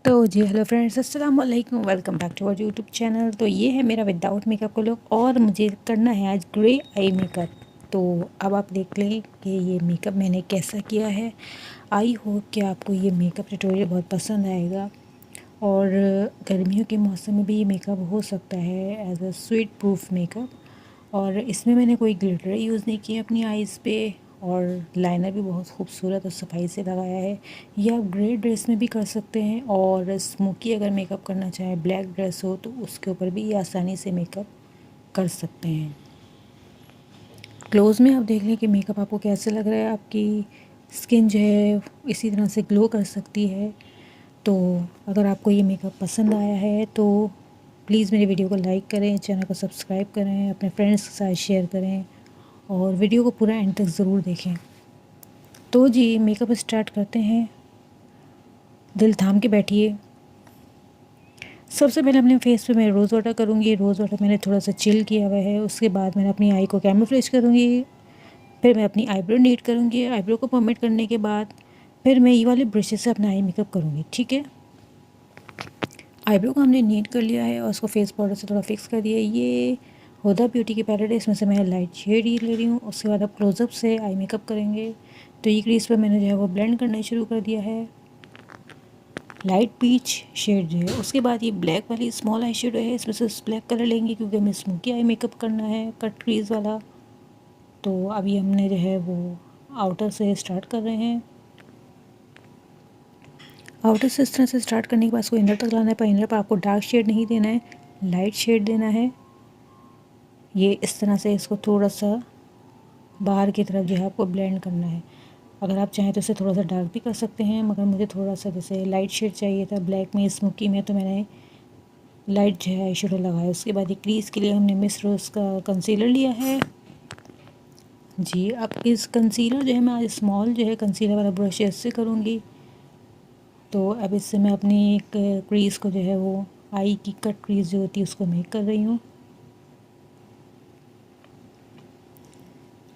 तो जी hello friends, अस्सलाम वालेकुम, welcome back to our YouTube channel. तो ये है मेरा विदाउट मेकअप का लुक और मुझे करना है आज ग्रे आई मेकअप। तो अब आप देख लें कि ये मेकअप मैंने कैसा किया है। आई होप कि आपको ये मेकअप ट्यूटोरियल बहुत पसंद आएगा और गर्मियों के मौसम में भी ये मेकअप हो सकता है as a sweat proof makeup. और इसमें मैंने कोई ग्लिटर यूज़ नहीं किया अपनी आइज़ पे और लाइनर भी बहुत खूबसूरत और सफाई से लगाया है। ये आप ग्रे ड्रेस में भी कर सकते हैं और स्मोकी अगर मेकअप करना चाहें, ब्लैक ड्रेस हो तो उसके ऊपर भी ये आसानी से मेकअप कर सकते हैं। क्लोज़ में आप देख लें कि मेकअप आपको कैसे लग रहा है। आपकी स्किन जो है इसी तरह से ग्लो कर सकती है। तो अगर आपको ये मेकअप पसंद आया है तो प्लीज़ मेरी वीडियो को लाइक करें, चैनल को सब्सक्राइब करें, अपने फ्रेंड्स के साथ शेयर करें और वीडियो को पूरा एंड तक ज़रूर देखें। तो जी मेकअप स्टार्ट करते हैं। दिल थाम के बैठिए। सबसे पहले अपने फेस पे मैं रोज़ वाटर करूँगी। रोज़ वाटर मैंने थोड़ा सा चिल किया हुआ है। उसके बाद मैंने अपनी आई को कैमोफ्लेज करूँगी। फिर मैं अपनी आईब्रो नीट करूँगी। आईब्रो को परमिट करने के बाद फिर मैं ये वाले ब्रशेस से अपना आई मेकअप करूँगी। ठीक है, आईब्रो को हमने नीट कर लिया है और उसको फेस पाउडर से थोड़ा फिक्स कर दिया है। ये हुदा ब्यूटी की पैलेट है, इसमें से मैं लाइट शेड ही ले रही हूँ। उसके बाद अब क्लोज़अप से आई मेकअप करेंगे। तो ये क्रीज पर मैंने जो है वो ब्लेंड करना शुरू कर दिया है। लाइट पीच शेड जो है, उसके बाद ये ब्लैक वाली स्मॉल आई शेडो है, इसमें से ब्लैक कलर लेंगे क्योंकि हमें स्मोकी आई मेकअप करना है कट क्रीज वाला। तो अभी हमने जो है वो आउटर से स्टार्ट कर रहे हैं। आउटर से इस तरह से स्टार्ट करने के बाद इसको इनर तक लाना है, पर इनर पर आपको डार्क शेड नहीं देना है, लाइट शेड देना है। ये इस तरह से इसको थोड़ा सा बाहर की तरफ जो है आपको ब्लेंड करना है। अगर आप चाहें तो इसे थोड़ा सा डार्क भी कर सकते हैं, मगर मुझे थोड़ा सा जैसे लाइट शेड चाहिए था ब्लैक में, स्मोकी में, तो मैंने लाइट जो है आई शेडो लगाया। उसके बाद ये क्रीज़ के लिए हमने मिस रोज़ का कंसीलर लिया है। जी अब इस कंसीलर जो है मैं आज स्मॉल जो है कंसीलर वाला ब्रश इससे करूँगी। तो अब इससे मैं अपनी एक क्रीज़ को जो है वो आई की कट क्रीज़ जो होती है उसको मेक कर रही हूँ।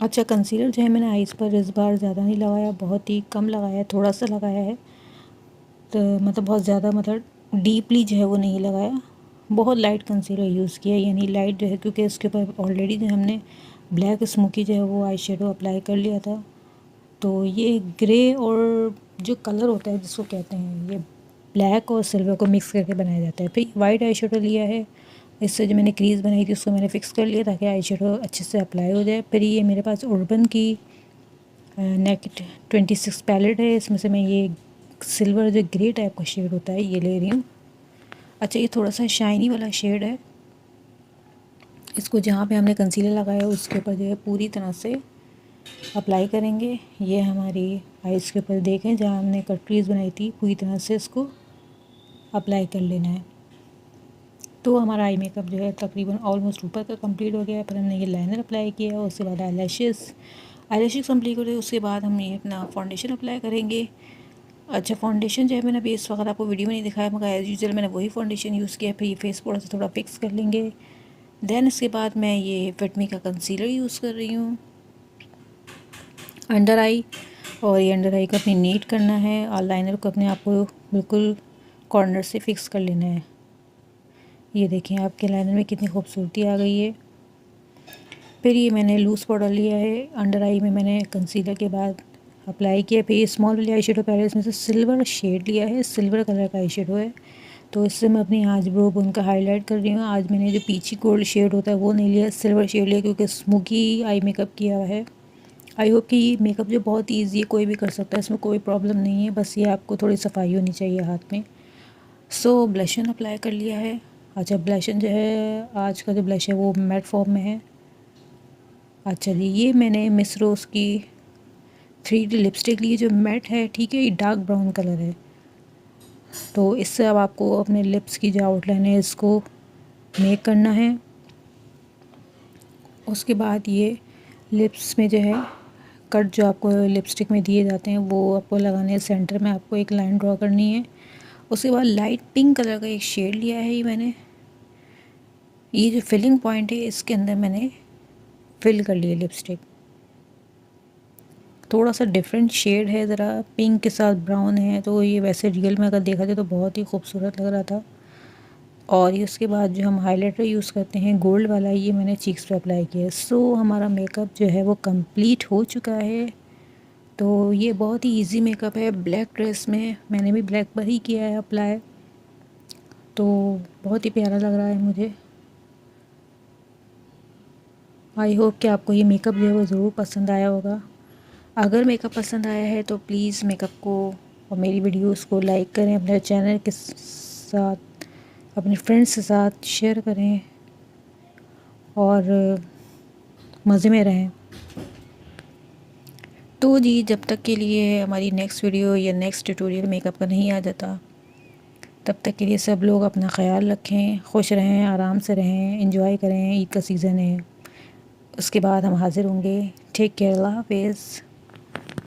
अच्छा, कंसीलर जो है मैंने आईज़ पर इस बार ज़्यादा नहीं लगाया, बहुत ही कम लगाया है, थोड़ा सा लगाया है। तो मतलब बहुत ज़्यादा मतलब डीपली जो है वो नहीं लगाया, बहुत लाइट कंसीलर यूज़ किया। यानी लाइट जो है क्योंकि इसके ऊपर ऑलरेडी जो हमने ब्लैक स्मोकी जो है वो आई शेडो अप्लाई कर लिया था। तो ये ग्रे और जो कलर होता है जिसको कहते हैं, ये ब्लैक और सिल्वर को मिक्स करके बनाया जाता है। फिर वाइट आई शेडो लिया है, इससे जो मैंने क्रीज़ बनाई थी उसको मैंने फ़िक्स कर लिया ताकि आई शेडो अच्छे से अप्लाई हो जाए। फिर ये मेरे पास उर्बन की नेकेड 26 पैलेट है, इसमें से मैं ये सिल्वर जो ग्रे टाइप का शेड होता है ये ले रही हूँ। अच्छा, ये थोड़ा सा शाइनी वाला शेड है। इसको जहाँ पे हमने कंसीलर लगाया है उसके ऊपर जो है पूरी तरह से अप्लाई करेंगे। ये हमारी आइज़ के ऊपर देखें जहाँ हमने कट क्रीज बनाई थी, पूरी तरह से इसको अप्लाई कर लेना है। तो हमारा आई मेकअप जो है तकरीबन ऑलमोस्ट ऊपर का कंप्लीट हो गया है। फिर हमने ये लाइनर अप्लाई किया, उसके बाद आई लैशेज़ कंप्लीट हो गए। उसके बाद हम ये अपना फाउंडेशन अप्लाई करेंगे। अच्छा, फाउंडेशन जो है मैंने अभी इस वक्त आपको वीडियो में नहीं दिखाया, मगर एज़ यूजुअल मैंने वही फाउंडेशन यूज़ किया। फिर ये फेस पाउडर से थोड़ा फिक्स कर लेंगे। देन इसके बाद मैं ये फिटमी का कंसीलर यूज़ कर रही हूँ अंडर आई, और ये अंडर आई को अपनी नीट करना है और लाइनर को अपने आप को बिल्कुल कॉर्नर से फिक्स कर लेना है। ये देखें आपके लाइनर में कितनी खूबसूरती आ गई है। फिर ये मैंने लूज़ पाउडर लिया है, अंडर आई में मैंने कंसीलर के बाद अप्लाई किया। फिर ये स्मॉल वाली आई शेडो पैलेट में से सिल्वर शेड लिया है, सिल्वर कलर का आई शेडो है। तो इससे मैं अपनी आज ब्रो उनका हाईलाइट कर रही हूँ। आज मैंने जो पीछी गोल्ड शेड होता है वो नहीं लिया, सिल्वर शेड लिया क्योंकि स्मोकी आई मेकअप किया हुआ है। आई होप कि ये मेकअप जो बहुत ईजी है, कोई भी कर सकता है, इसमें कोई प्रॉब्लम नहीं है, बस ये आपको थोड़ी सफाई होनी चाहिए हाथ में। सो ब्लशन अप्लाई कर लिया है। अच्छा, ब्लशन जो है आज का जो ब्लश है वो मैट फॉर्म में है। अच्छा जी, ये मैंने मिस रोज़ की 3D लिपस्टिक ली जो मैट है, ठीक है, ये डार्क ब्राउन कलर है। तो इससे अब आपको अपने लिप्स की जो आउटलाइन है इसको मेक करना है। उसके बाद ये लिप्स में जो है कट जो आपको लिपस्टिक में दिए जाते हैं वो आपको लगाने हैं। सेंटर में आपको एक लाइन ड्रॉ करनी है। उसके बाद लाइट पिंक कलर का एक शेड लिया है, ये मैंने, ये जो फिलिंग पॉइंट है इसके अंदर मैंने फिल कर लिया लिपस्टिक। थोड़ा सा डिफरेंट शेड है, ज़रा पिंक के साथ ब्राउन है, तो ये वैसे रियल में अगर देखा जाए तो बहुत ही खूबसूरत लग रहा था। और ये उसके बाद जो हम हाइलाइटर यूज़ करते हैं गोल्ड वाला, ये मैंने चीक्स पे अप्लाई किया। सो हमारा मेकअप जो है वो कंप्लीट हो चुका है। तो ये बहुत ही इजी मेकअप है, ब्लैक ड्रेस में मैंने भी ब्लैक पर ही किया है अप्लाई। तो बहुत ही प्यारा लग रहा है मुझे। आई होप कि आपको ये मेकअप जो है वो ज़रूर पसंद आया होगा। अगर मेकअप पसंद आया है तो प्लीज़ मेकअप को और मेरी वीडियोस को लाइक करें, अपने चैनल के साथ, अपने फ्रेंड्स के साथ शेयर करें और मज़े में रहें। तो जी, जब तक के लिए हमारी नेक्स्ट वीडियो या नेक्स्ट ट्यूटोरियल मेकअप का नहीं आ जाता, तब तक के लिए सब लोग अपना ख्याल रखें, खुश रहें, आराम से रहें, एंजॉय करें। ईद का सीज़न है, उसके बाद हम हाज़िर होंगे। टेक केयर, अल्लाह हाफ़िज़।